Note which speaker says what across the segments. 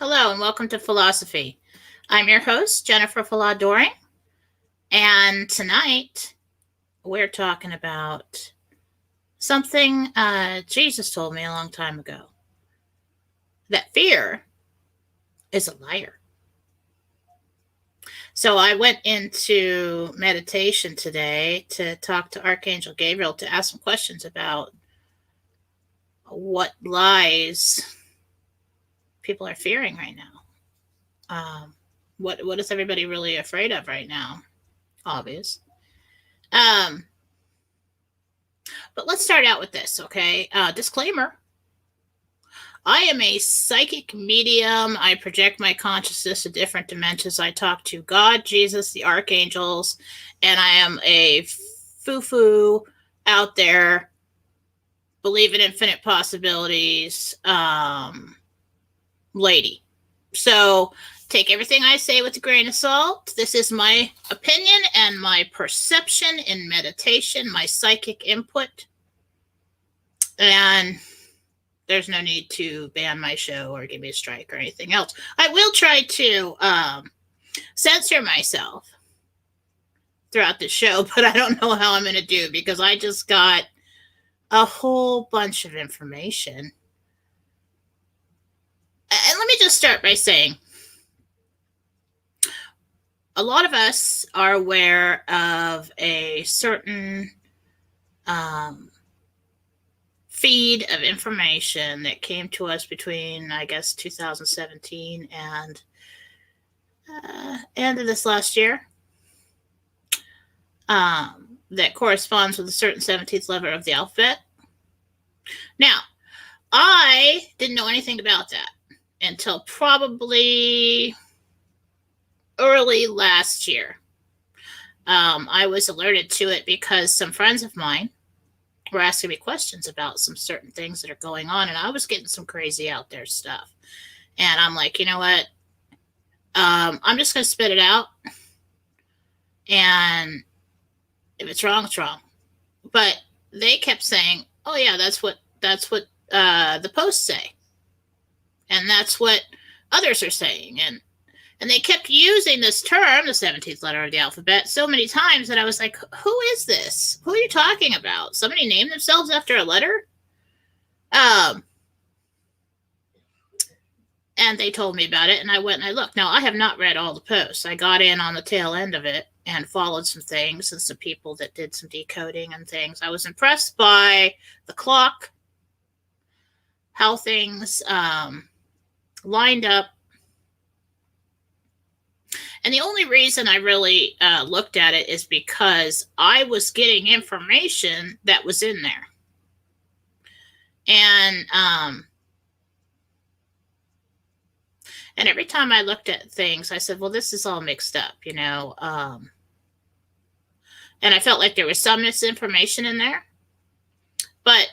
Speaker 1: Hello and welcome to Fallawsophy. I'm your host, Jennifer Fallaw Doering, and tonight we're talking about something Jesus told me a long time ago, that fear is a liar. So I went into meditation today to talk to Archangel Gabriel to ask some questions about what lies people are fearing right now. What is everybody really afraid of right now? Obvious. But let's start out with this, okay? Disclaimer. I am a psychic medium. I project my consciousness to different dimensions. I talk to God, Jesus, the archangels, and I am a foo-foo out there, believe in infinite possibilities lady. So take everything I say with a grain of salt. This is my opinion and my perception in meditation, my psychic input. And there's no need to ban my show or give me a strike or anything else. I will try to censor myself throughout the show, but I don't know how I'm going to do because I just got a whole bunch of information. And let me just start by saying, a lot of us are aware of a certain feed of information that came to us between, I guess, 2017 and end of this last year, that corresponds with a certain 17th letter of the alphabet. Now, I didn't know anything about that until probably early last year. I was alerted to it because some friends of mine were asking me questions about some certain things that are going on, and I was getting some crazy out there stuff. And I'm like, you know what? I'm just going to spit it out. And if it's wrong, it's wrong. But they kept saying, oh yeah, that's what the posts say. And that's what others are saying. And they kept using this term, the 17th letter of the alphabet, so many times that I was like, who is this? Who are you talking about? Somebody named themselves after a letter? And they told me about it, and I went and I looked. Now, I have not read all the posts. I got in on the tail end of it and followed some things and some people that did some decoding and things. I was impressed by the clock, how things lined up. And the only reason I really looked at it is because I was getting information that was in there. And every time I looked at things, I said, well, this is all mixed up, you know. And I felt like there was some misinformation in there. But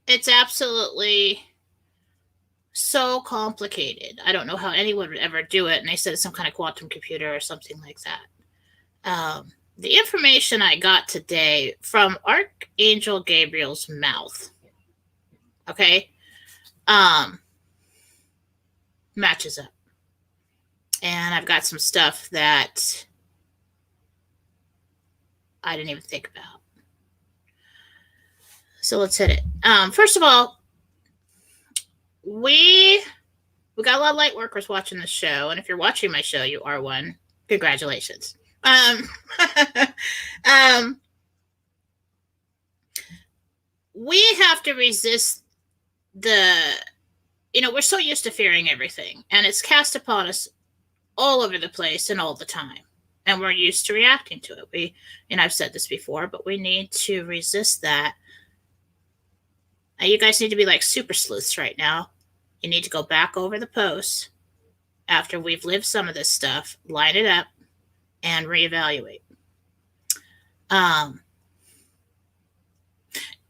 Speaker 1: it's absolutely so complicated. I don't know how anyone would ever do it. And they said it's some kind of quantum computer or something like that. The information I got today from Archangel Gabriel's mouth, okay, matches up. And I've got some stuff that I didn't even think about. So let's hit it. First of all, we got a lot of light workers watching this show, and if you're watching my show, you are one. Congratulations. We have to resist we're so used to fearing everything, and it's cast upon us all over the place and all the time, and we're used to reacting to it. I've said this before, but we need to resist that. You guys need to be like super sleuths right now. You need to go back over the posts after we've lived some of this stuff, line it up, and reevaluate.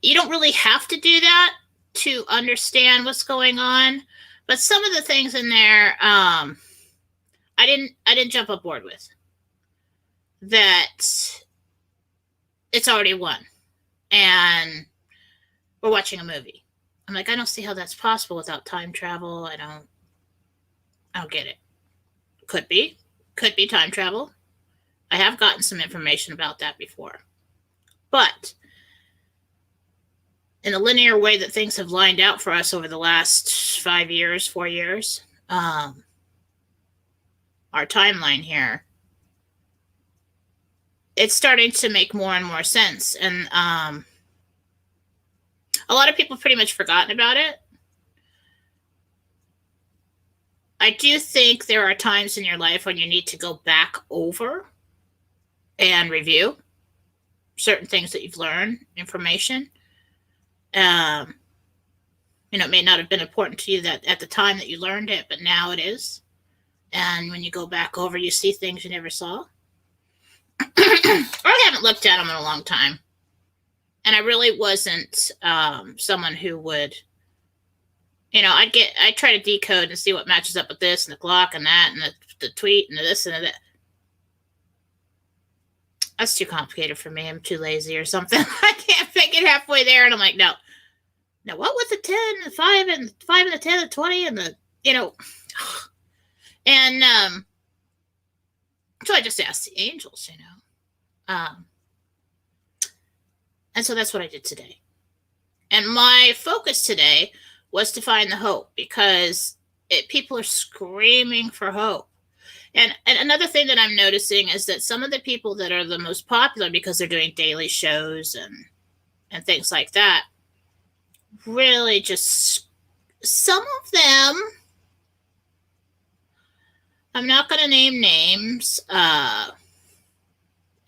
Speaker 1: You don't really have to do that to understand what's going on, but some of the things in there, I didn't jump aboard with. That it's already won, and we're watching a movie. I'm like, I don't see how that's possible without time travel. I don't get it. Could be time travel. I have gotten some information about that before. But in the linear way that things have lined out for us over the last 5 years, 4 years, our timeline here, it's starting to make more and more sense. And a lot of people pretty much forgotten about it. I do think there are times in your life when you need to go back over and review certain things that you've learned, information. It may not have been important to you that at the time that you learned it, but now it is. And when you go back over, you see things you never saw. I haven't looked at them in a long time. And I really wasn't someone who would, I try to decode and see what matches up with this and the clock and that and the tweet and this and that. That's too complicated for me. I'm too lazy or something. I can't make it halfway there. And I'm like, no, what with the 10 and the 5 and 5 and the 10 and the 20 and the, and so I just asked the angels, and so that's what I did today. And my focus today was to find the hope, because people are screaming for hope. And another thing that I'm noticing is that some of the people that are the most popular, because they're doing daily shows and things like that, really just, some of them, I'm not going to name names,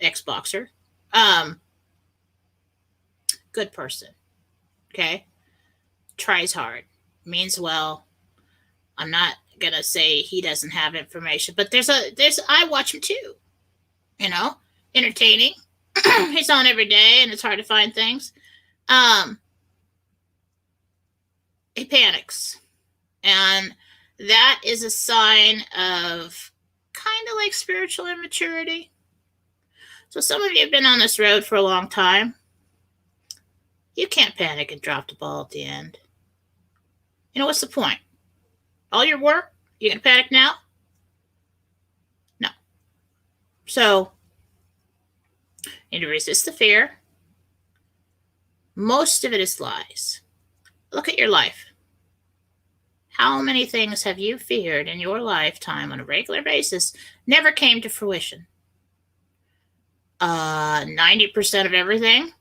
Speaker 1: ex-boxer, good person, okay, tries hard, means well. I'm not going to say he doesn't have information, but I watch him too, entertaining. He's on every day and it's hard to find things. He panics, and that is a sign of kind of like spiritual immaturity. So some of you have been on this road for a long time. You can't panic and drop the ball at the end. What's the point? All your work, you gonna panic now? No. So you need to resist the fear. Most of it is lies. Look at your life. How many things have you feared in your lifetime on a regular basis never came to fruition? 90% of everything.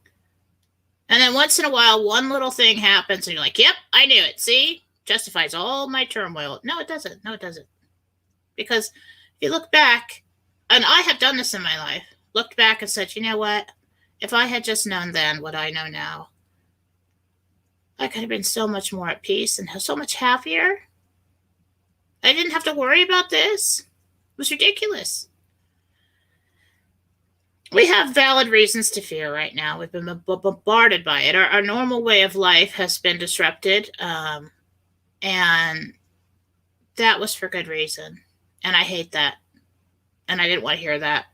Speaker 1: And then once in a while, one little thing happens and you're like, yep, I knew it. See? Justifies all my turmoil. No, it doesn't. Because if you look back, and I have done this in my life, looked back and said, you know what? If I had just known then what I know now, I could have been so much more at peace and so much happier. I didn't have to worry about this. It was ridiculous. We have valid reasons to fear right now. We've been bombarded by it. Our normal way of life has been disrupted, and that was for good reason. And I hate that. And I didn't want to hear that.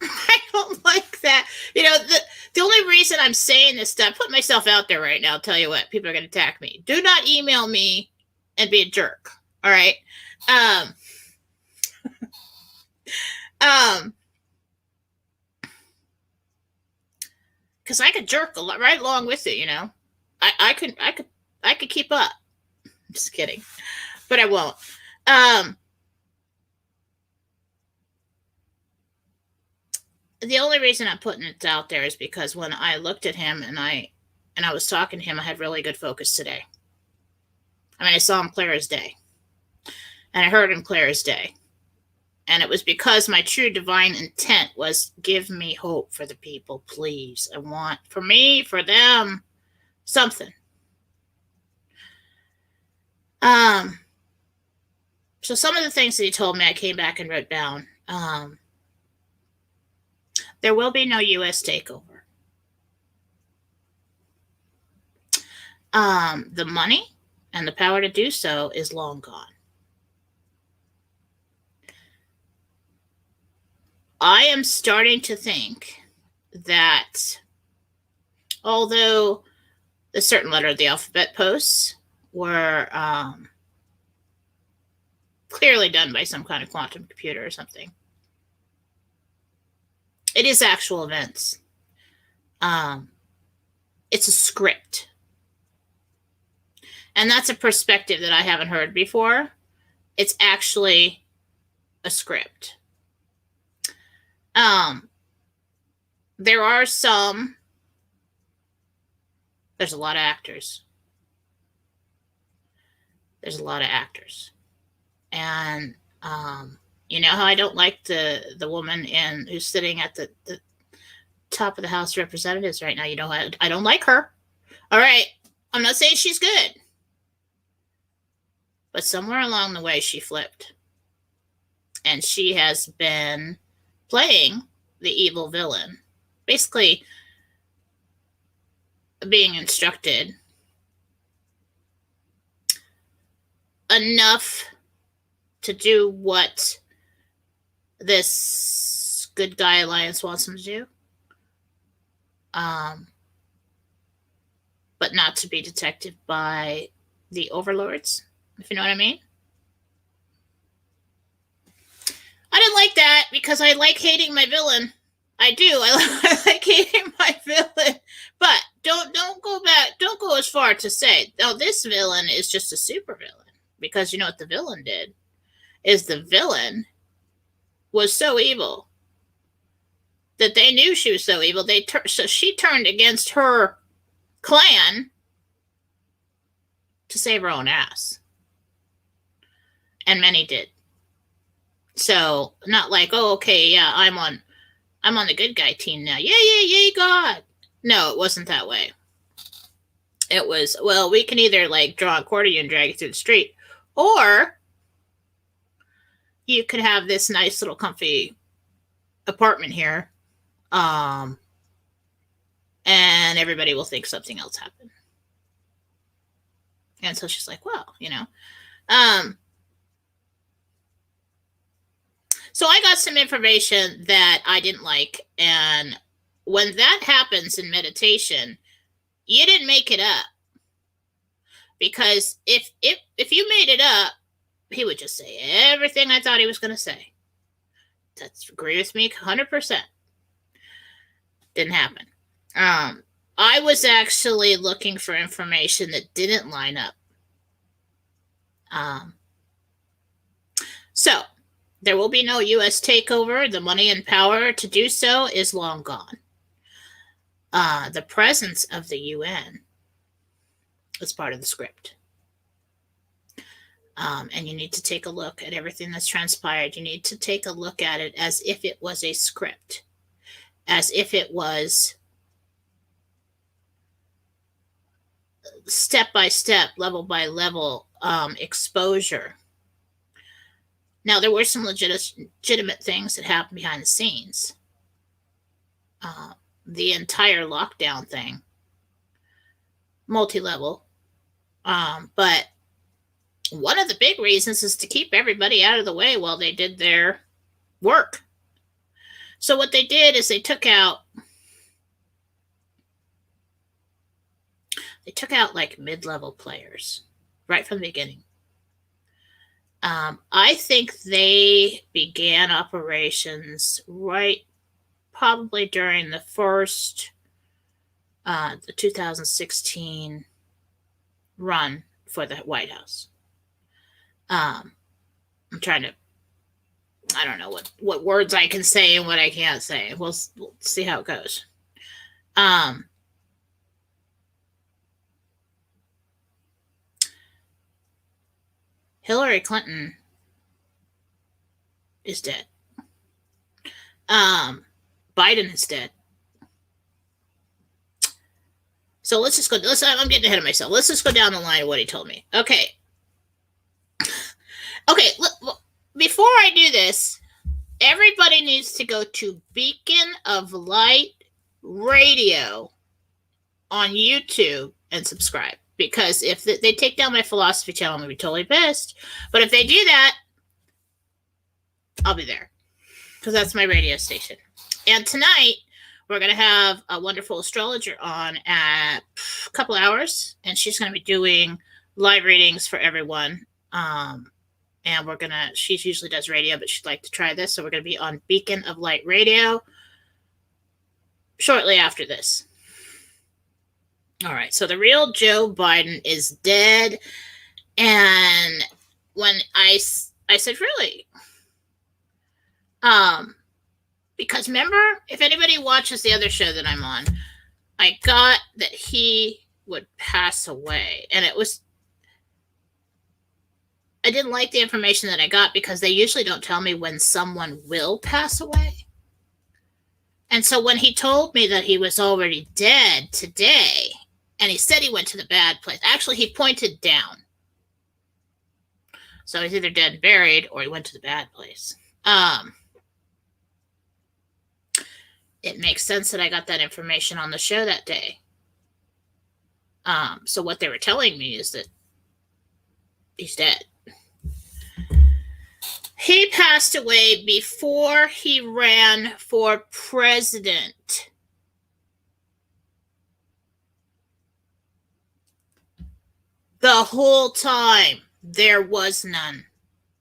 Speaker 1: I don't like that. The only reason I'm saying this stuff, put myself out there right now, I'll tell you what, people are going to attack me. Do not email me and be a jerk. All right. Because I could jerk right along with it, I could keep up. I'm just kidding, but I won't. The only reason I'm putting it out there is because when I looked at him and I was talking to him, I had really good focus today. I saw him clear as day, and I heard him clear as day. And it was because my true divine intent was, give me hope for the people, please. I want, for me, for them, something. So some of the things that he told me, I came back and wrote down. There will be no U.S. takeover. The money and the power to do so is long gone. I am starting to think that although the certain letter of the alphabet posts were clearly done by some kind of quantum computer or something. It is actual events. It's a script. And that's a perspective that I haven't heard before. It's actually a script. There are some, there's a lot of actors. There's a lot of actors. And you know how I don't like the woman who's sitting at the top of the House of Representatives right now? You know, I don't like her. All right. I'm not saying she's good. But somewhere along the way, she flipped. And she has been playing the evil villain. Basically, being instructed enough to do what this good guy alliance wants him to do. But not to be detected by the overlords, if you know what I mean. I didn't like that because I like hating my villain. I do. I like hating my villain. But don't go back. Don't go as far to say, oh, this villain is just a super villain. Because you know what the villain did? Is the villain was so evil that they knew she was so evil. So she turned against her clan to save her own ass. And many did. So not like, oh, okay, yeah, I'm on the good guy team now. Yay, God. No, it wasn't that way. It was, well, we can either like draw a quarter you and drag it through the street, or you could have this nice little comfy apartment here, and everybody will think something else happened. And so she's like, well, you know. So I got some information that I didn't like. And when that happens in meditation, you didn't make it up. Because if you made it up, he would just say everything I thought he was going to say. That's agree with me 100%. Didn't happen. I was actually looking for information that didn't line up. So there will be no U.S. takeover. The money and power to do so is long gone. The presence of the UN is part of the script. And you need to take a look at everything that's transpired. You need to take a look at it as if it was a script, as if it was step by step, level by level exposure. Now, there were some legitimate things that happened behind the scenes. The entire lockdown thing, multi-level. But one of the big reasons is to keep everybody out of the way while they did their work. So what they did is they took out like mid-level players right from the beginning. I think they began operations right probably during the first, the 2016 run for the White House. I'm trying to, I don't know what words I can say and what I can't say. We'll see how it goes. Hillary Clinton is dead. Biden is dead. So let's just go. I'm getting ahead of myself. Let's just go down the line of what he told me. Okay. Before I do this, everybody needs to go to Beacon of Light Radio on YouTube and subscribe. Because if they take down my Fallawsophy channel, I'm going to be totally pissed. But if they do that, I'll be there. Because that's my radio station. And tonight, we're going to have a wonderful astrologer on at a couple hours, and she's going to be doing live readings for everyone. And she usually does radio, but she'd like to try this. So we're going to be on Beacon of Light Radio shortly after this. All right. So the real Joe Biden is dead. And when I said, really? Because remember, if anybody watches the other show that I'm on, I got that he would pass away. And I didn't like the information that I got because they usually don't tell me when someone will pass away. And so when he told me that he was already dead today, and he said he went to the bad place, actually he pointed down. So he's either dead and buried or he went to the bad place. It makes sense that I got that information on the show that day. So what they were telling me is that he's dead. He passed away before he ran for president. The whole time, there was none.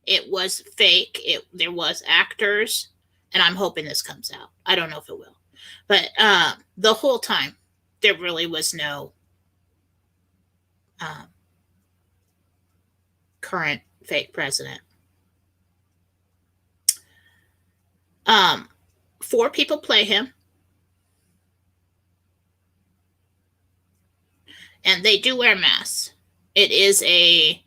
Speaker 1: It was fake. There was actors, and I'm hoping this comes out. I don't know if it will. But the whole time, there really was no current fake president. 4 people play him. And they do wear masks. It is a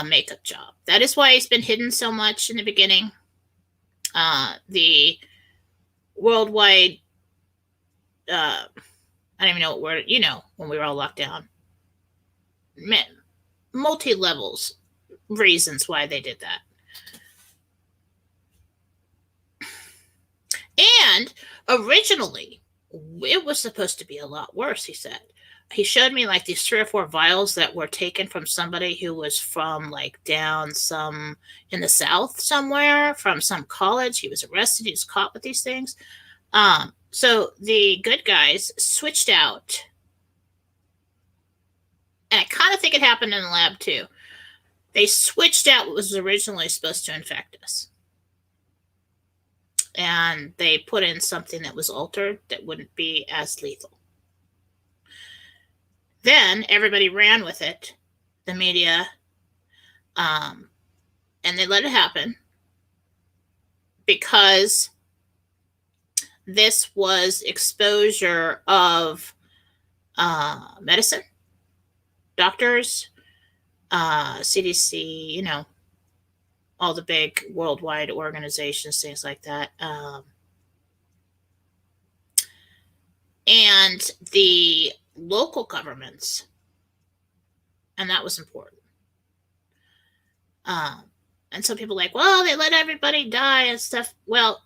Speaker 1: makeup job. That is why he's been hidden so much in the beginning. The worldwide, I don't even know what word, when we were all locked down. Multi-levels reasons why they did that. And originally, it was supposed to be a lot worse, he said. He showed me like these 3 or 4 vials that were taken from somebody who was from like down some in the South somewhere, from some college. He was arrested. He was caught with these things. So the good guys switched out. And I kind of think it happened in the lab too. They switched out what was originally supposed to infect us. And they put in something that was altered that wouldn't be as lethal. Then everybody ran with it, the media, and they let it happen because this was exposure of medicine, doctors, CDC, all the big worldwide organizations, things like that. And the local governments, and that was important. And some people like, well, they let everybody die and stuff. Well,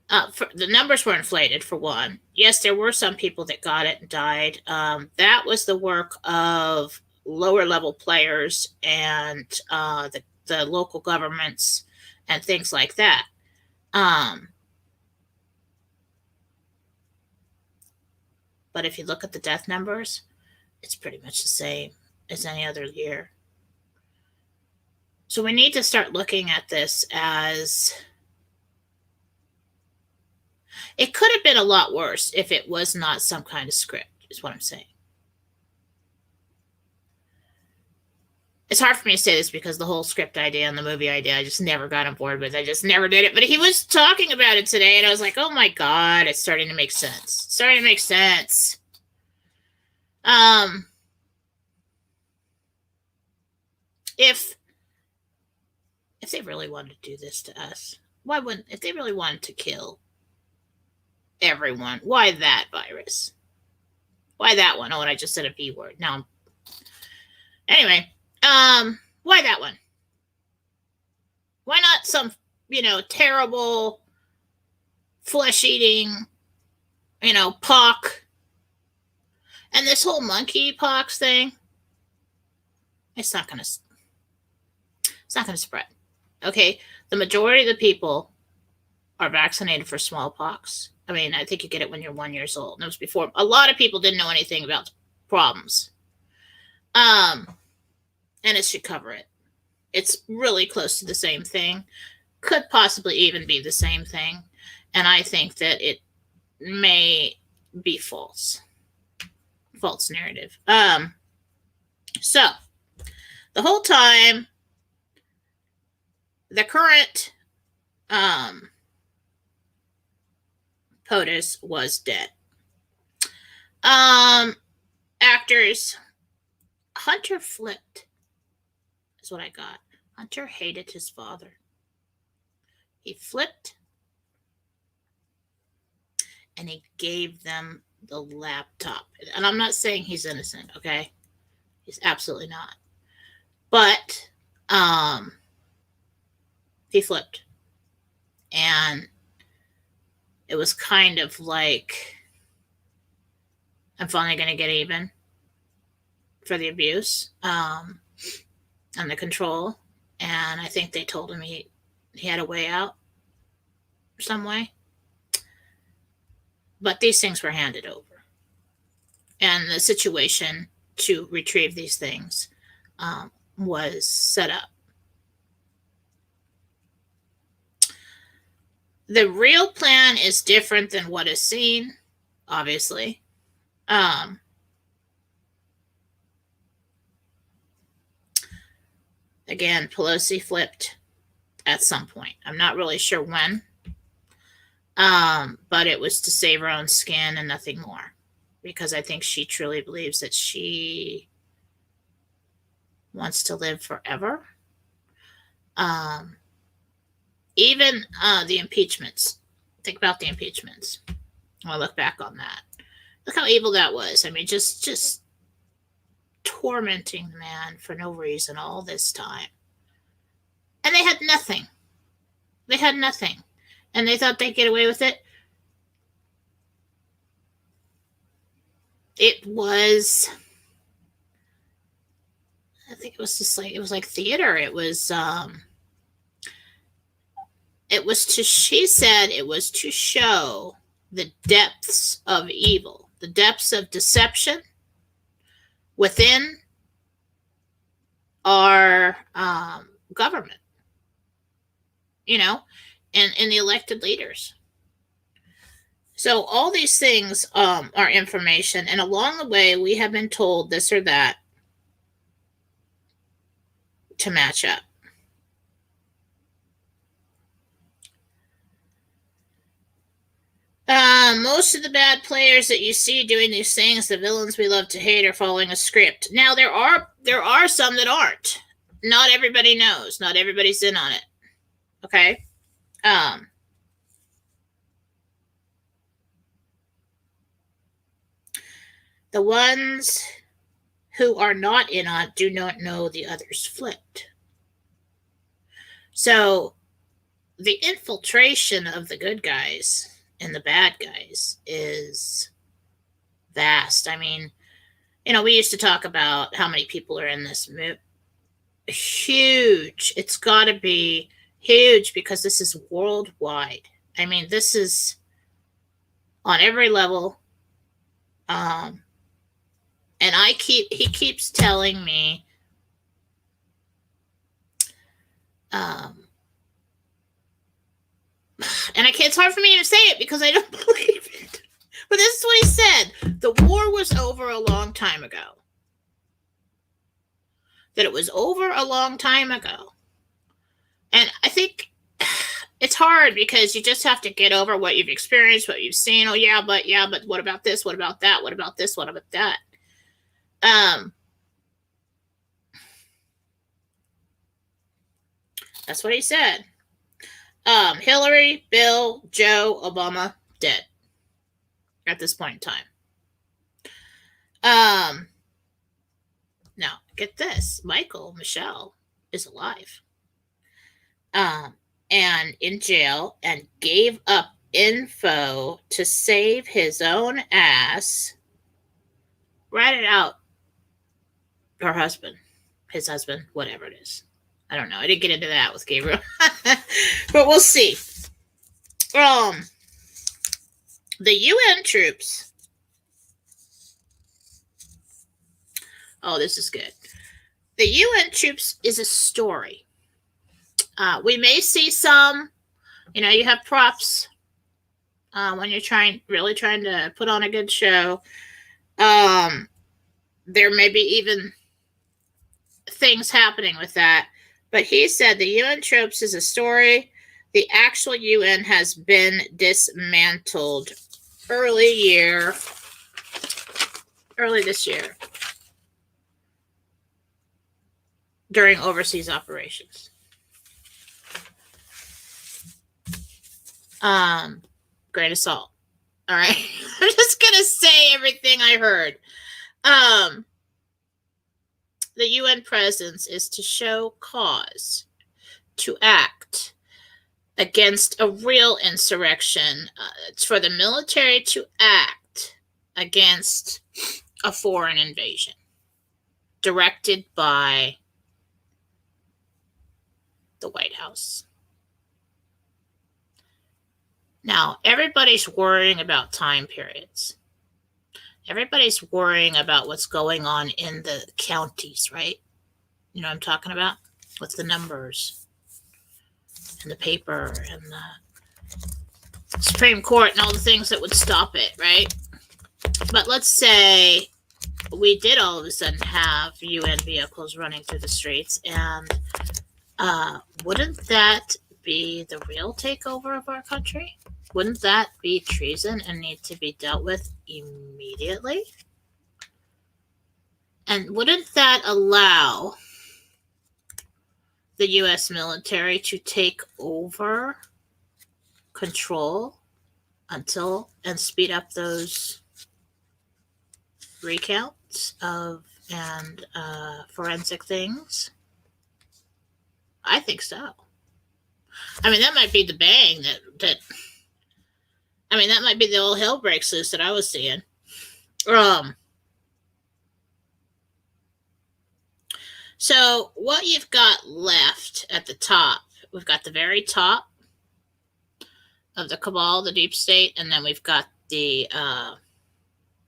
Speaker 1: the numbers were inflated, for one. Yes, there were some people that got it and died. That was the work of lower level players and the local governments and things like that. But if you look at the death numbers, it's pretty much the same as any other year. So we need to start looking at this as it could have been a lot worse if it was not some kind of script, is what I'm saying. It's hard for me to say this because the whole script idea and the movie idea, I just never got on board with. I just never did it. But he was talking about it today, and I was like, oh my God, it's starting to make sense. It's starting to make sense. If they really wanted to do this to us, if they really wanted to kill everyone, why that virus? Why that one? Oh, and I just said a B word. Now, anyway, why that one? Why not some, terrible flesh-eating, pox? And this whole monkeypox thing, it's not going to spread. Okay? The majority of the people are vaccinated for smallpox. I mean, I think you get it when you're 1 year old. And it was before. A lot of people didn't know anything about the problems. And it should cover it. It's really close to the same thing. Could possibly even be the same thing. And I think that it may be false. False narrative. So, the whole time, the current POTUS was dead. Actors, Hunter flipped, is what I got. Hunter hated his father. He flipped, and he gave them the laptop. And I'm not saying he's innocent, okay? He's absolutely not. But he flipped. And it was kind of like, I'm finally going to get even for the abuse and the control. And I think they told him he had a way out some way. But these things were handed over. And the situation to retrieve these things was set up. The real plan is different than what is seen, obviously. Again, Pelosi flipped at some point. I'm not really sure when. But it was to save her own skin and nothing more. Because I think she truly believes that she wants to live forever. Even the impeachments. Think about the impeachments. I'll look back on that. Look how evil that was. I mean, just tormenting the man for no reason all this time. And they had nothing. They had nothing. And they thought they'd get away with it. It was, I think it was just like, it was like theater. It was she said it was to show the depths of evil, the depths of deception within our government, and the elected leaders. So all these things are information, and along the way we have been told this or that to match up. Most of the bad players that you see doing these things, the villains we love to hate, are following a script. Now there are some that aren't. Not everybody knows. Not everybody's in on it. Okay. The ones who are not in on it do not know the others flipped. So the infiltration of the good guys and the bad guys is vast. I mean, we used to talk about how many people are in this movie. Huge. It's got to be huge because this is worldwide. I mean, this is on every level. And he keeps telling me, and it's hard for me to say it because I don't believe it. But this is what he said. The war was over a long time ago. That it was over a long time ago. And I think it's hard because you just have to get over what you've experienced, what you've seen. Oh, yeah, but what about this? What about that? What about this? What about that? That's what he said. Hillary, Bill, Joe, Obama, dead at this point in time. Now, get this. Michelle is alive. And in jail and gave up info to save his own ass. Rat it out. Her husband, his husband, whatever it is. I don't know. I didn't get into that with Gabriel. But we'll see. The UN troops. Oh, this is good. The UN troops is a story. We may see some, you have props when you're really trying to put on a good show. There may be even things happening with that. But he said the UN troops is a story. The actual UN has been dismantled early this year during overseas operations. Grain of salt. All right. I'm just going to say everything I heard. The UN presence is to show cause, to act against a real insurrection. It's for the military to act against a foreign invasion directed by the White House. Now, everybody's worrying about time periods. Everybody's worrying about what's going on in the counties, right? You know what I'm talking about? With the numbers and the paper and the Supreme Court and all the things that would stop it, right? But let's say we did all of a sudden have UN vehicles running through the streets, and wouldn't that be the real takeover of our country? Wouldn't that be treason and need to be dealt with immediately? And wouldn't that allow the U.S. military to take over control and speed up those recounts and forensic things? I think so. I mean, that might be the bang that might be the old hell breaks loose that I was seeing. So what you've got left at the top, we've got the very top of the cabal, the deep state, and then we've got the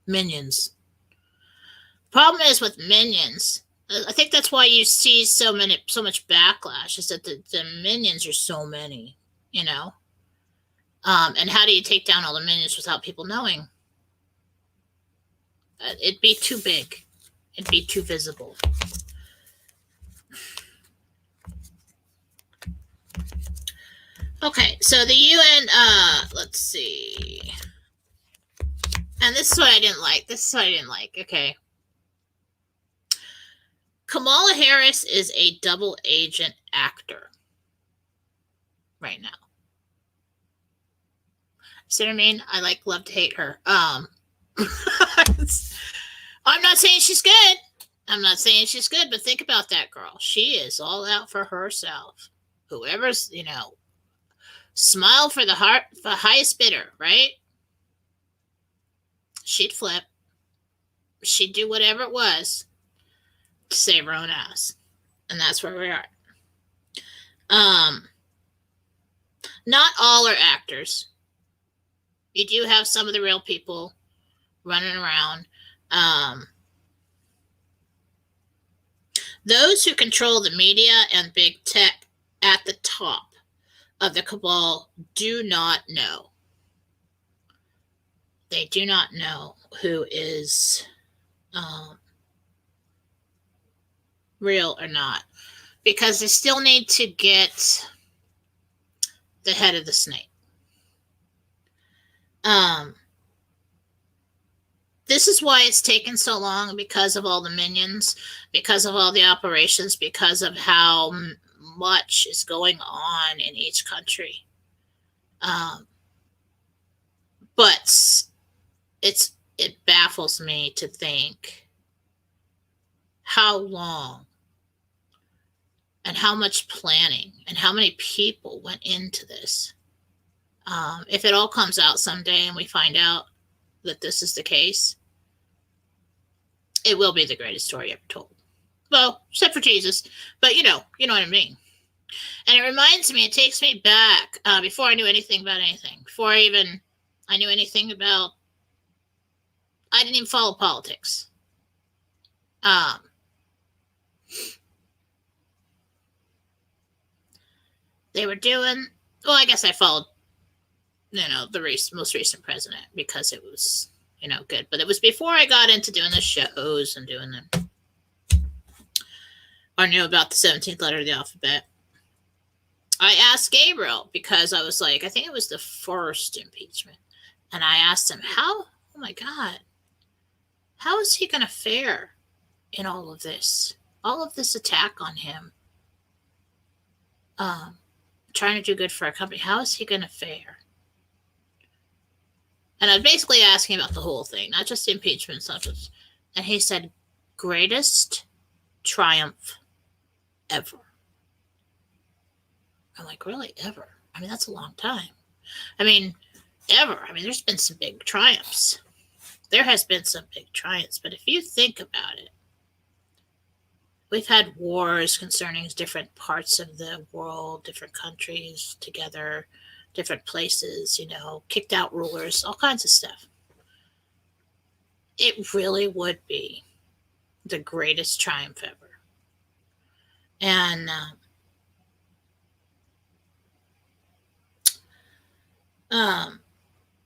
Speaker 1: minions. Problem is with minions, I think that's why you see so much backlash, is that the minions are so many, and how do you take down all the minions without people knowing? It'd be too big. It'd be too visible. Okay, so the UN, let's see. And this is what I didn't like. Okay. Kamala Harris is a double agent actor right now. See what I mean? I love to hate her. I'm not saying she's good. But think about that girl. She is all out for herself. Whoever's, smile for the highest bidder, right? She'd flip. She'd do whatever it was to save her own ass. And that's where we are. Not all are actors. You do have some of the real people running around. Those who control the media and big tech at the top of the cabal do not know. They do not know who is real or not, because they still need to get the head of the snake. This is why it's taken so long, because of all the minions, because of all the operations, because of how much is going on in each country. But it baffles me to think how long and how much planning and how many people went into this. If it all comes out someday and we find out that this is the case, it will be the greatest story ever told. Well, except for Jesus, but you know what I mean. And it reminds me, it takes me back before I knew anything about anything. Before I knew anything about, I didn't even follow politics. They were doing, well, I guess I followed, the most recent president because it was, good. But it was before I got into doing the shows and doing them, or knew about the 17th letter of the alphabet. I asked Gabriel because I was like, I think it was the first impeachment. And I asked him, oh my God, how is he going to fare in all of this attack on him? Trying to do good for our company. How is he going to fare? And I was basically asking about the whole thing, not just the impeachment stuff. And he said, greatest triumph ever. I'm like, really? Ever? I mean, that's a long time. I mean, ever. I mean, there's been some big triumphs. There has been some big triumphs. But if you think about it, we've had wars concerning different parts of the world, different countries together, different places, kicked out rulers, all kinds of stuff. It really would be the greatest triumph ever. And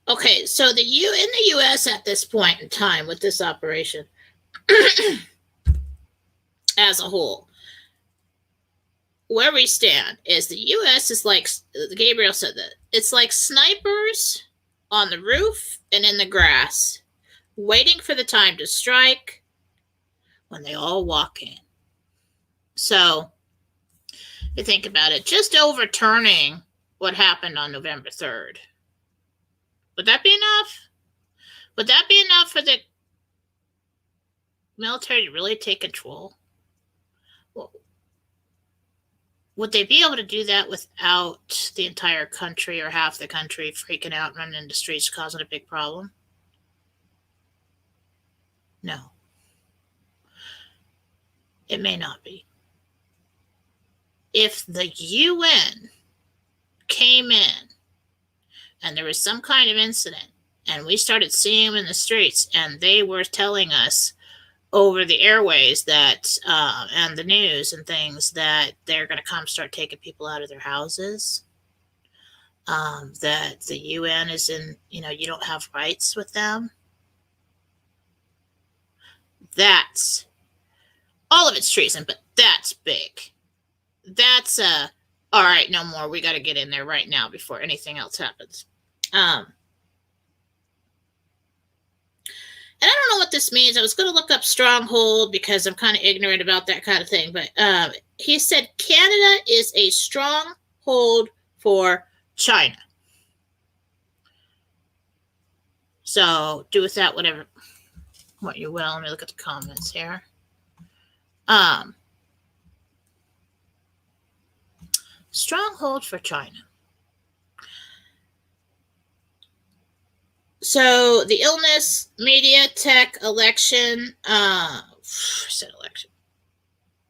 Speaker 1: okay, so in the U.S. at this point in time with this operation, as a whole, where we stand is the U.S. is like, Gabriel said that, it's like snipers on the roof and in the grass, waiting for the time to strike when they all walk in. So, you think about it, just overturning what happened on November 3rd. Would that be enough? Would that be enough for the military to really take control? Well, would they be able to do that without the entire country or half the country freaking out, running into the streets, causing a big problem? No. It may not be. If the UN came in and there was some kind of incident and we started seeing them in the streets and they were telling us over the airways that and the news and things that they're going to come start taking people out of their houses, that the UN is in, you don't have rights with them, that's, all of it's treason, but that's big. That's all right, no more. We got to get in there right now before anything else happens. And I don't know what this means. I was going to look up stronghold because I'm kind of ignorant about that kind of thing. But he said Canada is a stronghold for China. So do with that what you will. Let me look at the comments here. Stronghold for China. So the illness, media, tech, election, election.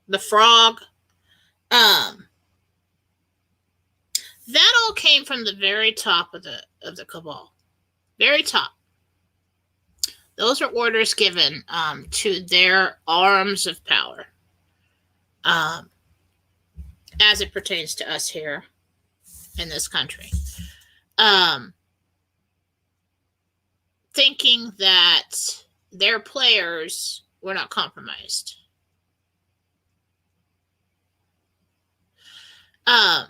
Speaker 1: The frog. That all came from the very top of the cabal. Very top. Those are orders given to their arms of power. As it pertains to us here in this country. Thinking that their players were not compromised. All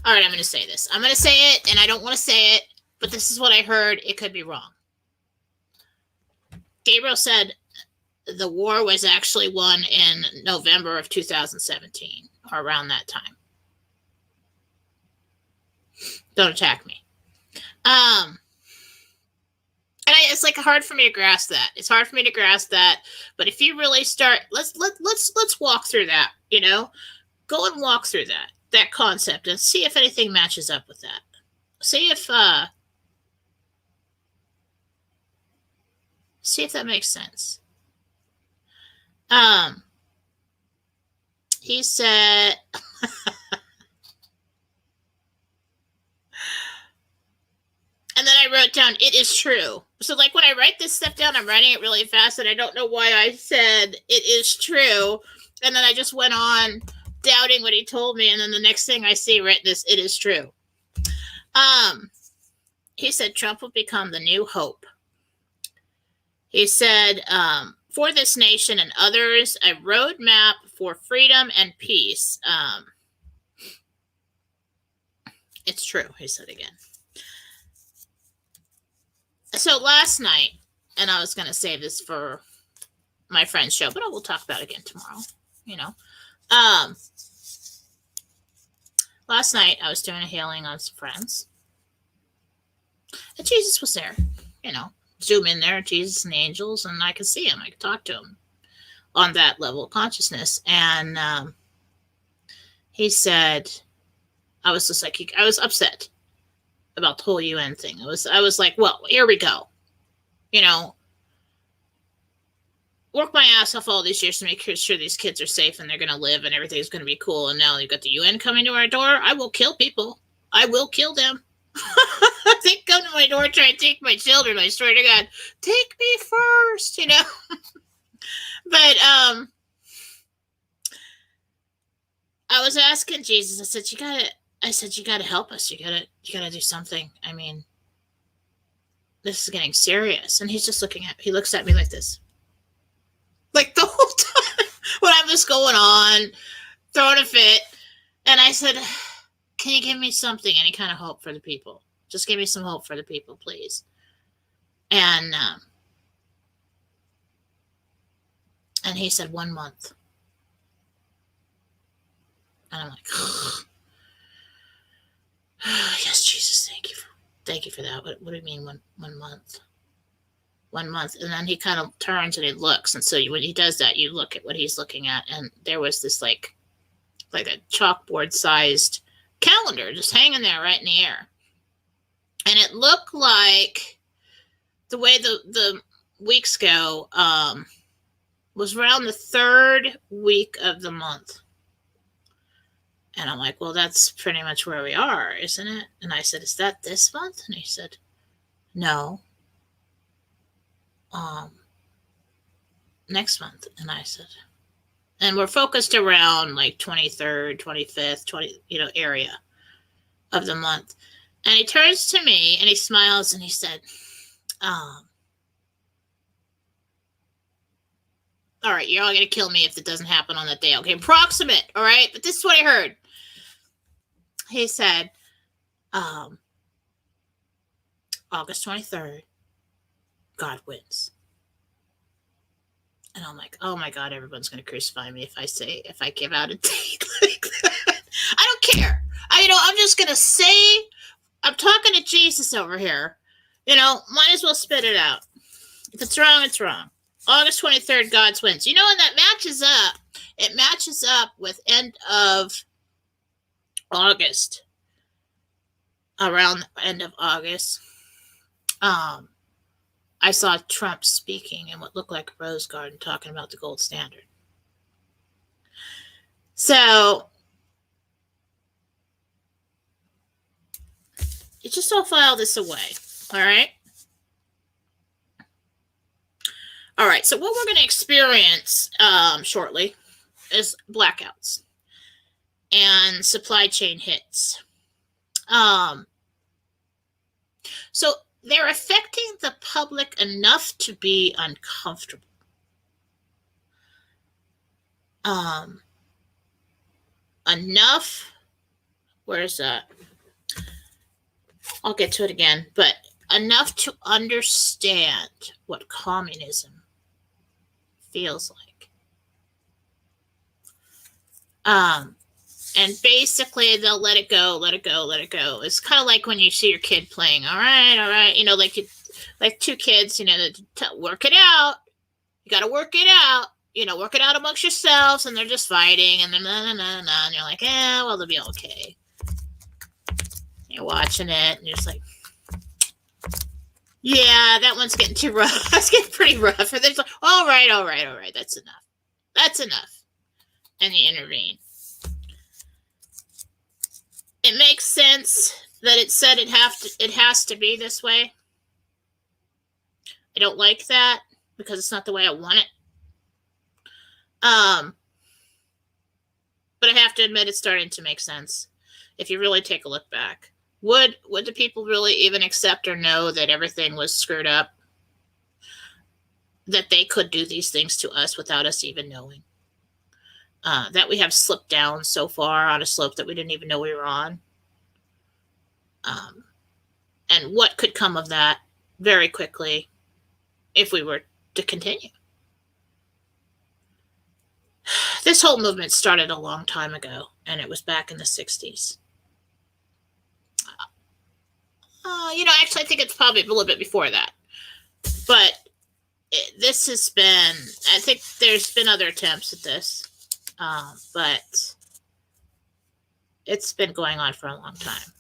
Speaker 1: right, I'm going to say this. I'm going to say it, and I don't want to say it, but this is what I heard. It could be wrong. Gabriel said the war was actually won in November of 2017, or around that time. Don't attack me. And it's like hard for me to grasp that. It's hard for me to grasp that. But if you really start, let's walk through that. Go and walk through that concept and see if anything matches up with that. See if that makes sense. he said, and then I wrote down, it is true. So like when I write this stuff down, I'm writing it really fast, and I don't know why I said it is true. And then I just went on doubting what he told me, and then the next thing I see written is, it is true. He said Trump will become the new hope. He said, for this nation and others, a roadmap for freedom and peace. It's true, he said again. So last night, and I was going to save this for my friend's show, but I will talk about it again tomorrow, you know. Last night, I was doing a healing on some friends. And Jesus was there, you know. Zoom in there, Jesus and the angels, and I could see him. I could talk to him on that level of consciousness. And he said, I was just like, I was upset about the whole UN thing. I was like, well, here we go. You know, work my ass off all these years to make sure these kids are safe and they're going to live and everything's going to be cool. And now you've got the UN coming to our door. I will kill people. I will kill them. They come to my door, try to take my children. I swear to God, take me first, you know. But I was asking Jesus. I said, you gotta help us. You gotta do something. I mean, this is getting serious. And he's just he looks at me like this, like the whole time when I'm just going on, throwing a fit. And I said, can you give me something, any kind of hope for the people? Just give me some hope for the people, please. And he said 1 month. And I'm like, yes, Jesus, thank you for that. What do you mean 1 month? 1 month. And then he kind of turns and he looks. And so when he does that, you look at what he's looking at. And there was this like a chalkboard sized calendar just hanging there right in the air. And it looked like the way the weeks go was around the 3rd week of the month. And I'm like, well, that's pretty much where we are, isn't it? And I said, is that this month? And he said, no. Next month. And I said, and we're focused around like 23rd, 25th, area of the month. And he turns to me and he smiles and he said, all right, you're all going to kill me if it doesn't happen on that day. Okay, approximate, all right? But this is what I heard. He said, August 23rd, God wins. And I'm like, oh my God, everyone's going to crucify me if I give out a date like that. I don't care. I'm just going to say, I'm talking to Jesus over here. Might as well spit it out. If it's wrong, it's wrong. August 23rd, God wins. And that matches up. It matches up with end of August. Around the end of August, I saw Trump speaking in what looked like a rose garden talking about the gold standard. So you just all file this away. All right. All right. So what we're going to experience shortly is blackouts and supply chain hits. So they're affecting the public enough to be uncomfortable. Enough. Where's that? I'll get to it again, but enough to understand what communism feels like. And basically they'll let it go. It's kind of like when you see your kid playing. All right. Like two kids, work it out. You got to work it out. Work it out amongst yourselves, and they're just fighting, and then and you're like, well, they'll be okay. You're watching it, and you're just like, yeah, that one's getting too rough. It's getting pretty rough. And they're like, all right. That's enough. and you intervene. It makes sense that it said it has to be this way. I don't like that because it's not the way I want it. But I have to admit it's starting to make sense. If you really take a look back, would the people really even accept or know that everything was screwed up? That they could do these things to us without us even knowing? That we have slipped down so far on a slope that we didn't even know we were on? And what could come of that very quickly if we were to continue? This whole movement started a long time ago, and it was back in the 60s. Actually, I think it's probably a little bit before that. But this has been, I think there's been other attempts at this, but it's been going on for a long time.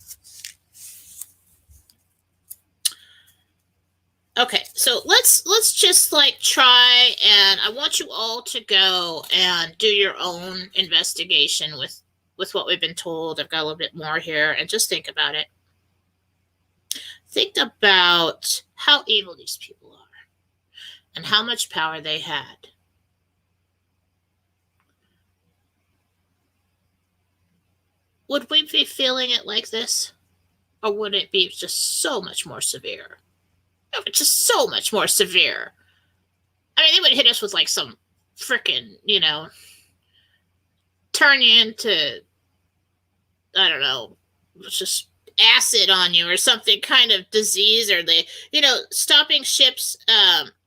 Speaker 1: Okay, so let's just try, and I want you all to go and do your own investigation with what we've been told. I've got a little bit more here, and just think about it. Think about how evil these people are and how much power they had. Would we be feeling it like this? Or would it be just so much more severe? Just so much more severe. I mean, they would hit us with some frickin', turn you into, I don't know, just acid on you or something kind of disease, or they, stopping ships.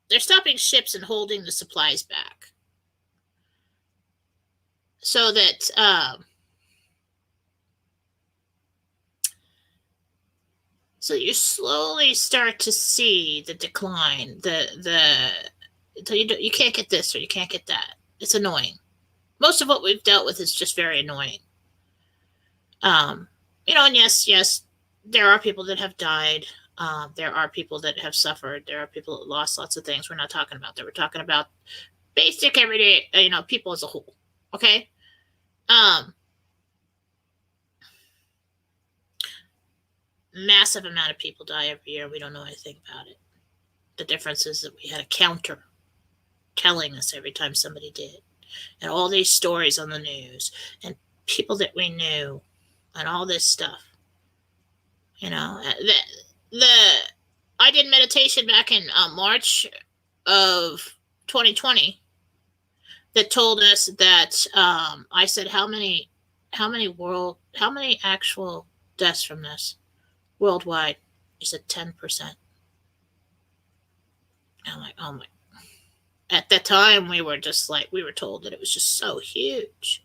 Speaker 1: They're stopping ships and holding the supplies back so that so you slowly start to see the decline. You can't get this or you can't get that. It's annoying. Most of what we've dealt with is just very annoying. And yes, there are people that have died. There are people that have suffered. There are people that lost lots of things. We're not talking about that. We're talking about basic everyday, people as a whole. Okay. Massive amount of people die every year. We don't know anything about it. The difference is that we had a counter telling us every time somebody did, and all these stories on the news, and people that we knew, and all this stuff. I did meditation back in March of 2020 that told us that I said how many actual deaths from this worldwide? He said 10%. I'm like, oh my. At that time, we were just we were told that it was just so huge,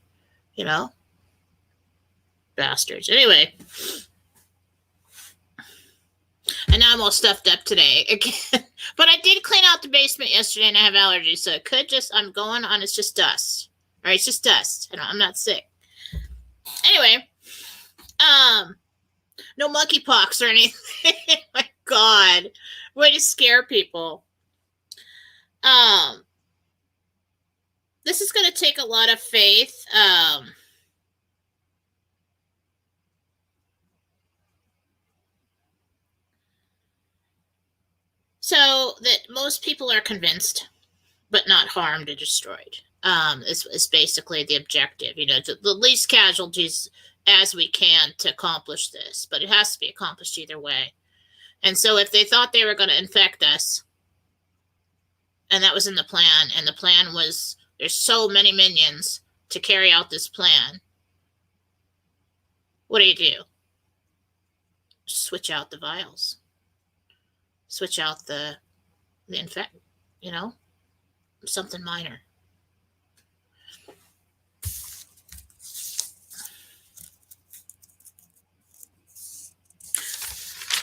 Speaker 1: bastards. Anyway. And now I'm all stuffed up today again. But I did clean out the basement yesterday and I have allergies. So it could I'm going on, it's just dust. All right, it's just dust. I'm not sick. Anyway, no monkeypox or anything. My God. Way to scare people. This is going to take a lot of faith. So that most people are convinced, but not harmed or destroyed. Is basically the objective, the least casualties as we can to accomplish this, but it has to be accomplished either way. And so if they thought they were going to infect us, and that was in the plan, and the plan was there's so many minions to carry out this plan, what do? Switch out the vials. Switch out the infect, something minor.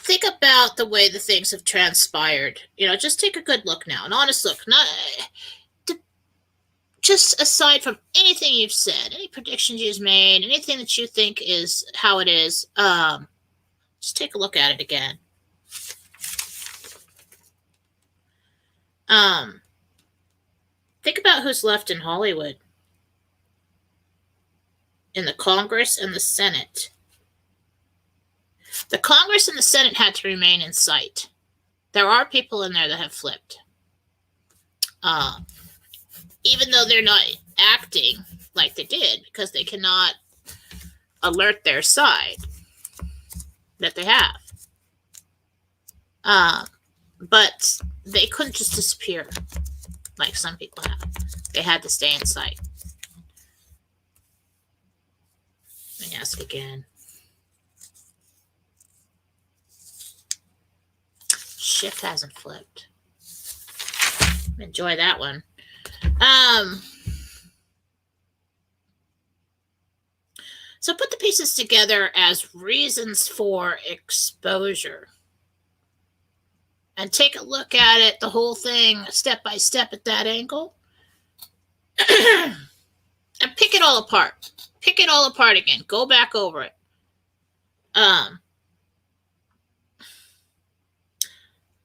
Speaker 1: Think about the way the things have transpired. Just take a good look now, an honest look. Just aside from anything you've said, any predictions you've made, anything that you think is how it is, just take a look at it again. Think about who's left in Hollywood. in the Congress and the Senate. The Congress and the Senate had to remain in sight. There are people in there that have flipped. Even though they're not acting like they did, because they cannot alert their side that they have. But they couldn't just disappear like some people have. They had to stay in sight. Let me ask again. Shift hasn't flipped. Enjoy that one. So put the pieces together as reasons for exposure. And take a look at it, the whole thing, step by step at that angle. And pick it all apart. Pick it all apart again. Go back over it.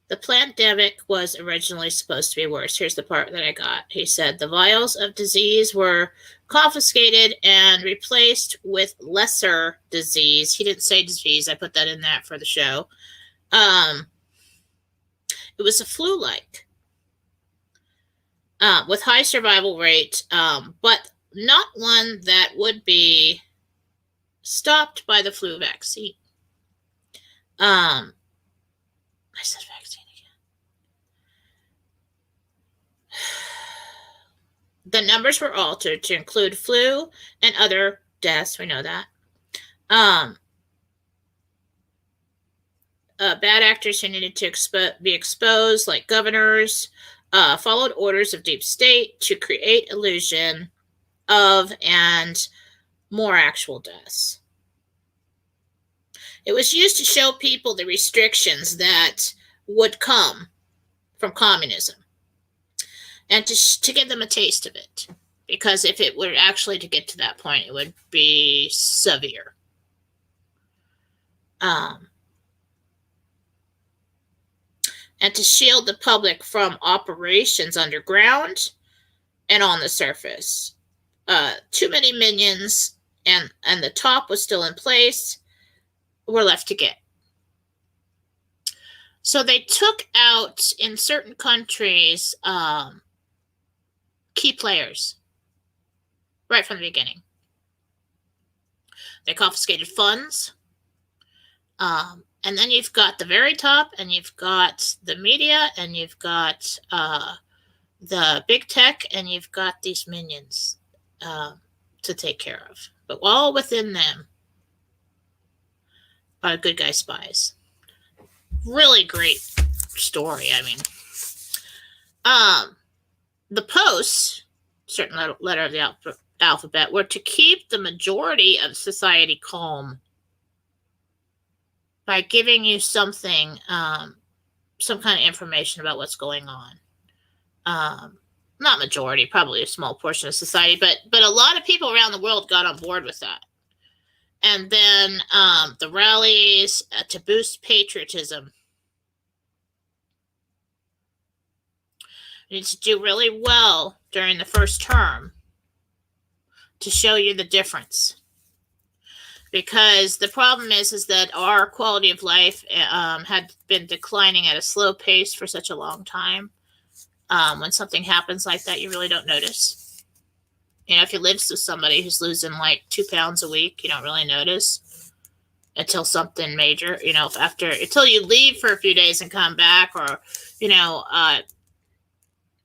Speaker 1: The pandemic was originally supposed to be worse. Here's the part that I got. He said the vials of disease were confiscated and replaced with lesser disease. He didn't say disease. I put that in that for the show. It was a flu-like with high survival rate, but not one that would be stopped by the flu vaccine. I said vaccine again. The numbers were altered to include flu and other deaths. We know that. Bad actors who needed to be exposed, like governors, followed orders of deep state to create illusion of and more actual deaths. It was used to show people the restrictions that would come from communism and to give them a taste of it. Because if it were actually to get to that point, it would be severe. And to shield the public from operations underground and on the surface. Too many minions, and the top was still in place, were left to get. So they took out, in certain countries, key players right from the beginning. They confiscated funds. And then you've got the very top, and you've got the media, and you've got the big tech, and you've got these minions to take care of. But all within them are good guy spies. Really great story. I mean, the posts, certain letter of the alphabet, were to keep the majority of society calm by giving you something, some kind of information about what's going on. Not majority, probably a small portion of society, but a lot of people around the world got on board with that. And then the rallies to boost patriotism. You need to do really well during the first term to show you the difference. Because the problem is that our quality of life had been declining at a slow pace for such a long time. When something happens like that, you really don't notice. You know, if you live with somebody who's losing like 2 pounds a week, you don't really notice until something major, you know, until you leave for a few days and come back, or, you know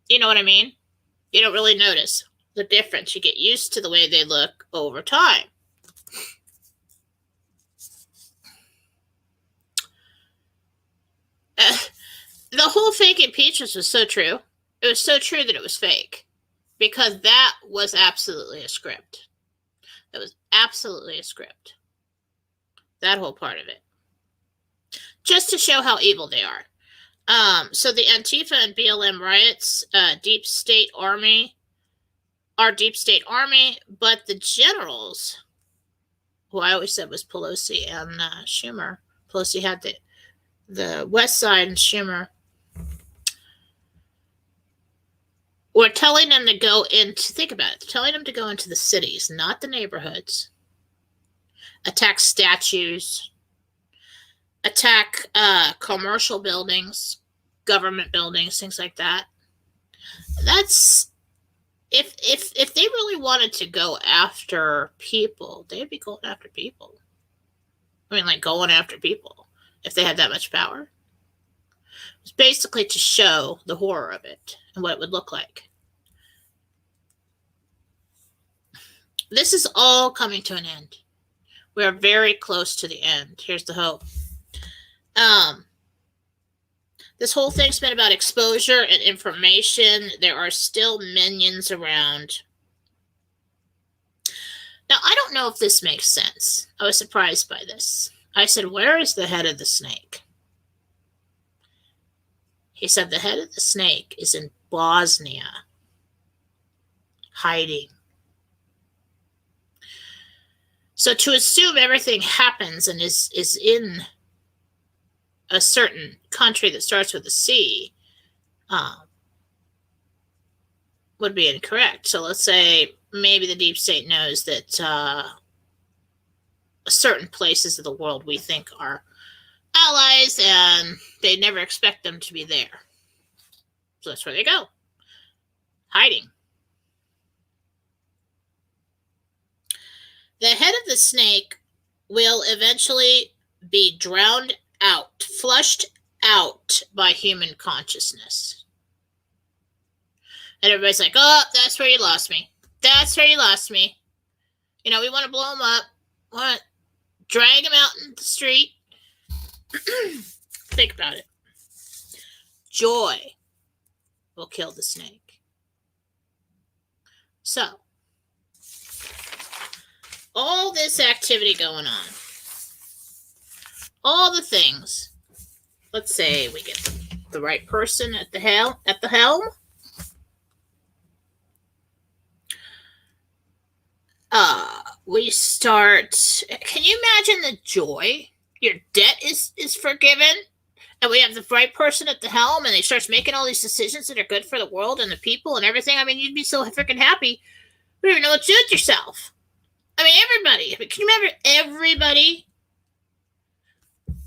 Speaker 1: what I mean? You don't really notice the difference. You get used to the way they look over time. The whole fake impeachment was so true. It was so true that it was fake. Because that was absolutely a script. That was absolutely a script. That whole part of it. Just to show how evil they are. So the Antifa and BLM riots, deep state army, but the generals, who I always said was Pelosi and Schumer. Pelosi had the West Side, and Schumer were telling them to go into, think about it, telling them to go into the cities, not the neighborhoods, attack statues, attack commercial buildings, government buildings, things like that. That's if they really wanted to go after people, they'd be going after people. I mean, like going after people if they had that much power. It's basically to show the horror of it and what it would look like. This is all coming to an end. We are very close to the end. Here's the hope. This whole thing's been about exposure and information. There are still minions around. Now, I don't know if this makes sense. I was surprised by this. I said, where is the head of the snake? He said, the head of the snake is in Bosnia, hiding. So to assume everything happens and is in a certain country that starts with a C would be incorrect. So let's say maybe the deep state knows that certain places of the world we think are allies and they never expect them to be there. So that's where they go, hiding. The head of the snake will eventually be drowned out, flushed out by human consciousness. And everybody's like, oh, that's where you lost me. That's where you lost me. You know, we want to blow him up. We want to drag him out in the street. Think about it. Joy will kill the snake. So, all this activity going on, all the things. Let's say we get the right person at the helm. We start. Can you imagine the joy? Your debt is forgiven, and we have the right person at the helm, and they start making all these decisions that are good for the world and the people and everything. I mean, you'd be so freaking happy. You don't even know what to do with yourself. I mean, everybody. I mean, can you remember everybody?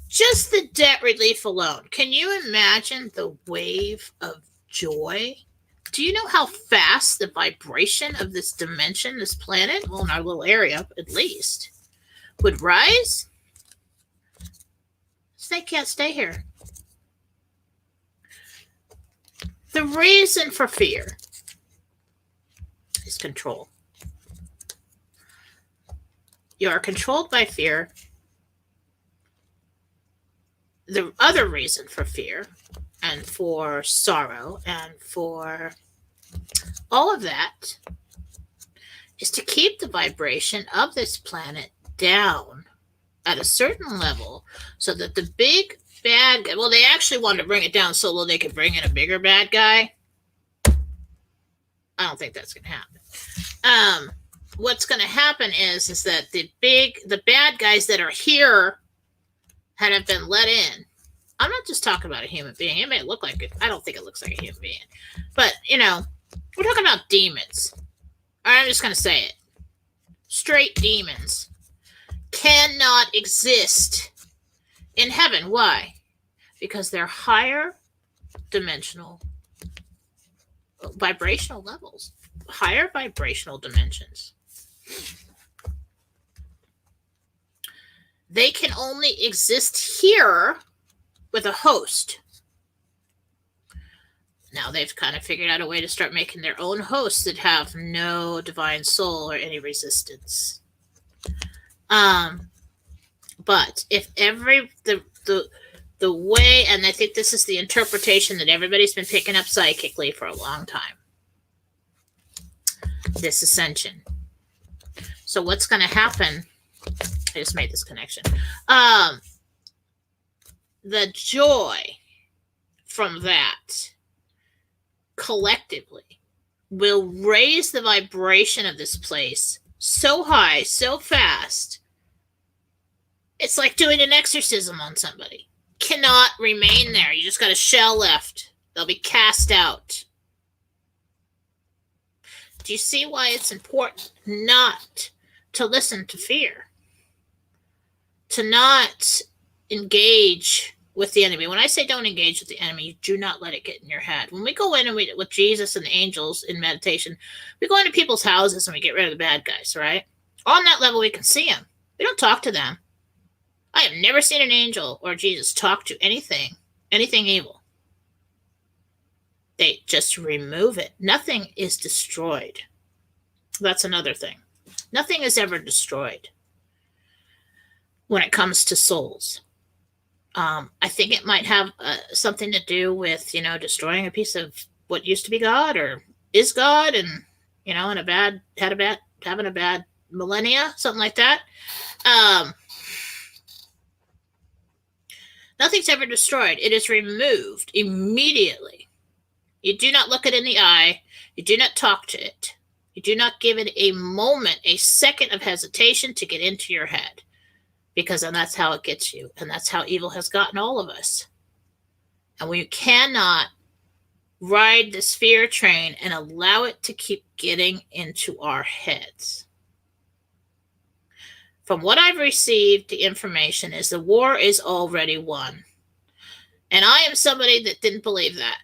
Speaker 1: Just the debt relief alone. Can you imagine the wave of joy? Do you know how fast the vibration of this dimension, this planet, well, in our little area at least, would rise? Snake can't stay here. The reason for fear is control. You are controlled by fear. The other reason for fear and for sorrow and for all of that is to keep the vibration of this planet down at a certain level so that the big bad guy, well, they actually wanted to bring it down so low they could bring in a bigger bad guy. I don't think that's going to happen. What's going to happen is that the bad guys that are here had have been let in. I'm not just talking about a human being. It may look like it. I don't think it looks like a human being. But, you know, we're talking about demons. I'm just going to say it. Straight demons cannot exist in heaven. Why? Because they're higher dimensional, vibrational levels. Higher vibrational dimensions. They can only exist here with a host. Now they've kind of figured out a way to start making their own hosts that have no divine soul or any resistance. But if the way, and I think this is the interpretation that everybody's been picking up psychically for a long time, this ascension. So what's going to happen? I just made this connection. The joy from that collectively will raise the vibration of this place so high, so fast. It's like doing an exorcism on somebody. Cannot remain there. You just got a shell left. They'll be cast out. Do you see why it's important not to listen to fear? to not engage with the enemy. When I say don't engage with the enemy, you do not let it get in your head. When we go in and with Jesus and the angels in meditation, we go into people's houses and we get rid of the bad guys, right? On that level, we can see them. We don't talk to them. I have never seen an angel or Jesus talk to anything evil. They just remove it. Nothing is destroyed. That's another thing. Nothing is ever destroyed when it comes to souls. I think it might have something to do with, destroying a piece of what used to be God or is God, and having a bad millennia, something like that. Nothing's ever destroyed. It is removed immediately. You do not look it in the eye. You do not talk to it. You do not give it a moment, a second of hesitation to get into your head. Because then that's how it gets you. And that's how evil has gotten all of us. And we cannot ride this fear train and allow it to keep getting into our heads. From what I've received, the information is the war is already won. And I am somebody that didn't believe that.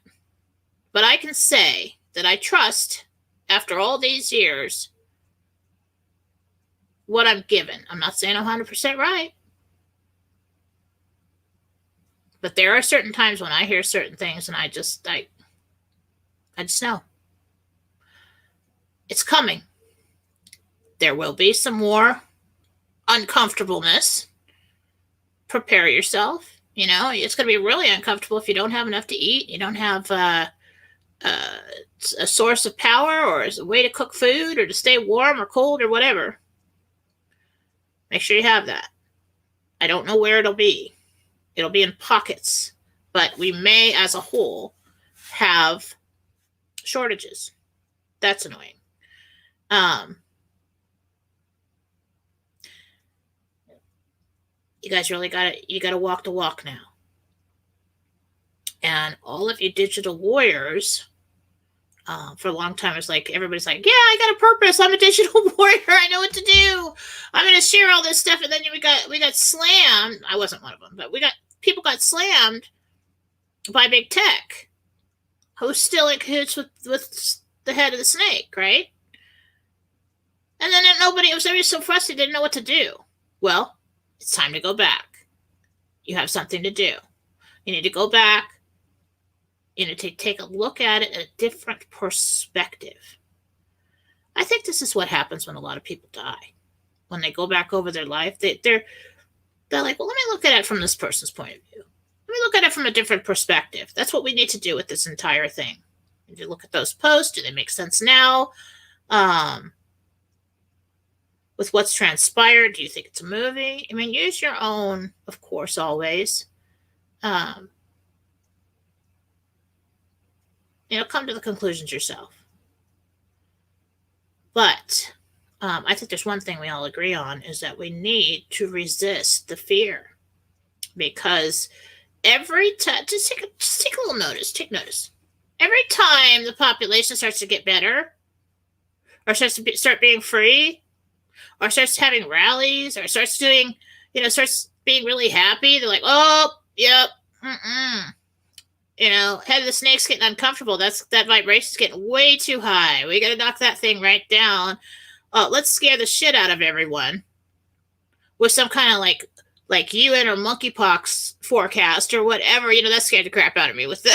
Speaker 1: But I can say that I trust, after all these years, what I'm given. I'm not saying I'm 100% right. But there are certain times when I hear certain things and I just know. It's coming. There will be some more uncomfortableness. Prepare yourself. It's going to be really uncomfortable if you don't have enough to eat. You don't have a source of power or a way to cook food or to stay warm or cold or whatever. Make sure you have that. I don't know where it'll be. It'll be in pockets. But we may, as a whole, have shortages. That's annoying. You guys really gotta walk the walk now. And all of you digital warriors, for a long time, it's like everybody's like, yeah, I got a purpose. I'm a digital warrior. I know what to do. I'm going to share all this stuff. And then we got slammed. I wasn't one of them, but people got slammed by big tech, who's still in cahoots with the head of the snake, right? And then everybody was so frustrated, didn't know what to do. Well, it's time to go back. You have something to do. You need to go back. You need to take a look at it at a different perspective. I think this is what happens when a lot of people die. When they go back over their life, they're like, well, let me look at it from this person's point of view. Let me look at it from a different perspective. That's what we need to do with this entire thing. If you look at those posts, do they make sense now? With what's transpired, do you think it's a movie? I mean, use your own, of course, always. Come to the conclusions yourself. But I think there's one thing we all agree on is that we need to resist the fear. Because every time, just take a little notice, take notice. Every time the population starts to get better, or start being free, or starts having rallies, or starts doing, starts being really happy, they're like, oh, yep, head of the snake's getting uncomfortable. That vibration's getting way too high. We got to knock that thing right down. Let's scare the shit out of everyone with some kind of like UN or monkeypox forecast or whatever. That scared the crap out of me with the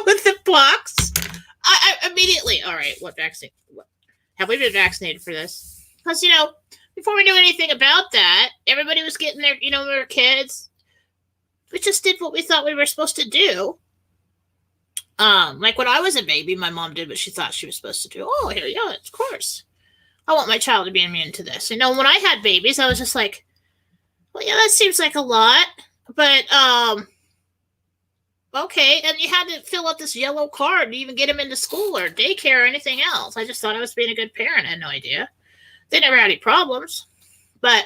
Speaker 1: with the pox. I immediately, all right, what vaccine? Have we been vaccinated for this? Because before we knew anything about that, everybody was getting their, we were kids. We just did what we thought we were supposed to do. Like when I was a baby, my mom did what she thought she was supposed to do. Oh, here, yeah, of course. I want my child to be immune to this. When I had babies, I was just like, well, yeah, that seems like a lot. But, okay. And you had to fill out this yellow card to even get them into school or daycare or anything else. I just thought I was being a good parent. I had no idea. They never had any problems. But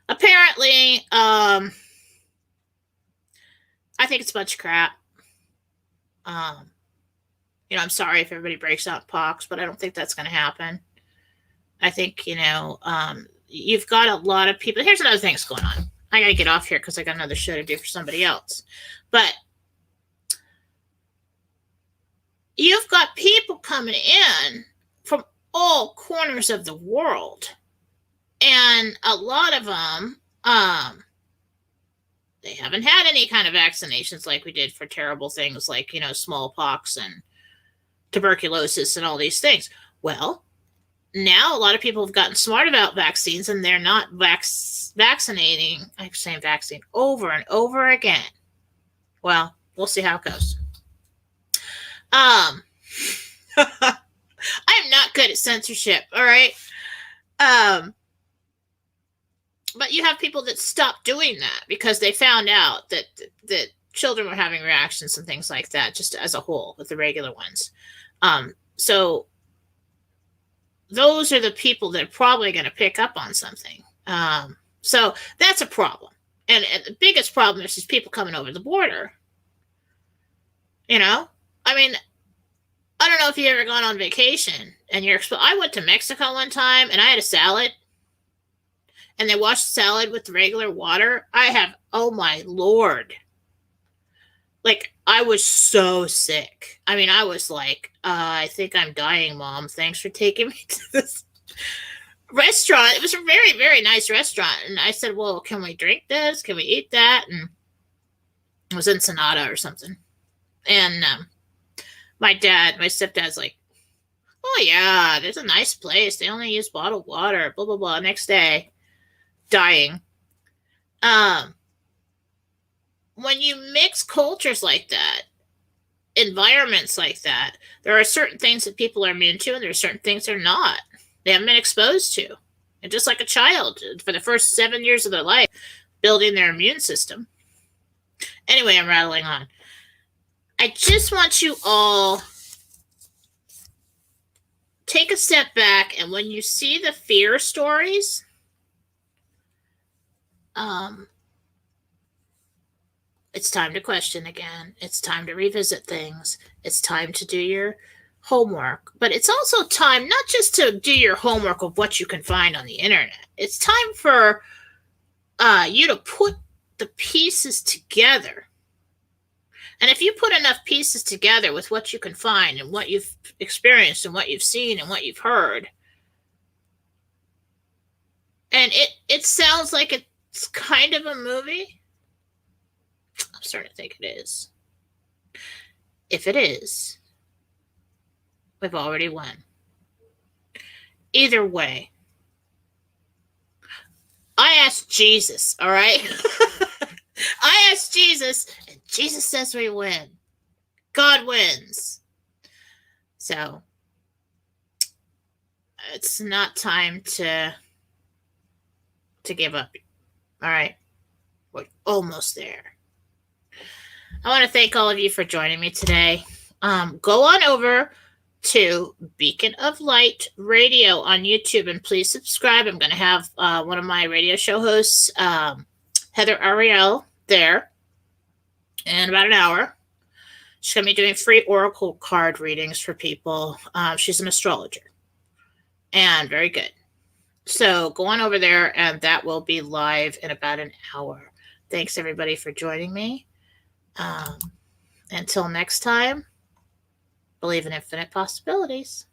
Speaker 1: apparently, I think it's a bunch of crap. I'm sorry if everybody breaks out pox, but I don't think that's going to happen. I think, you've got a lot of people. Here's another thing that's going on. I got to get off here because I got another show to do for somebody else. But you've got people coming in from all corners of the world. And a lot of them, they haven't had any kind of vaccinations like we did for terrible things like, smallpox and tuberculosis and all these things. Well, now a lot of people have gotten smart about vaccines and they're not vaccinating, I'm saying vaccine, over and over again. Well, we'll see how it goes. I am not good at censorship, all right? But you have people that stopped doing that because they found out that children were having reactions and things like that, just as a whole with the regular ones. So those are the people that are probably going to pick up on something. So that's a problem. And the biggest problem is these people coming over the border. I mean, I don't know if you've ever gone on vacation and I went to Mexico one time and I had a salad and they washed the salad with the regular water. Oh my Lord. Like, I was so sick. I mean, I was like, I think I'm dying, Mom. Thanks for taking me to this restaurant. It was a very, very nice restaurant. And I said, well, can we drink this? Can we eat that? And it was Ensenada or something. And my stepdad's like, oh, yeah, there's a nice place. They only use bottled water, blah, blah, blah. Next day, dying. When you mix cultures like that, environments like that, there are certain things that people are immune to, and there are certain things they're not. They haven't been exposed to. And just like a child, for the first 7 years of their life, building their immune system. Anyway, I'm rattling on. I just want you all take a step back, and when you see the fear stories, it's time to question again. It's time to revisit things. It's time to do your homework. But it's also time not just to do your homework of what you can find on the internet. It's time for you to put the pieces together. And if you put enough pieces together with what you can find and what you've experienced and what you've seen and what you've heard, and it sounds like it's kind of a movie, I'm starting to think it is. If it is, we've already won. Either way, I asked Jesus, all right? I asked Jesus, and Jesus says we win. God wins. So, it's not time to give up. All right? We're almost there. I want to thank all of you for joining me today. Go on over to Beacon of Light Radio on YouTube and please subscribe. I'm going to have one of my radio show hosts, Heather Ariel, there in about an hour. She's going to be doing free oracle card readings for people. She's an astrologer and very good. So go on over there and that will be live in about an hour. Thanks everybody for joining me. Until next time, believe in infinite possibilities.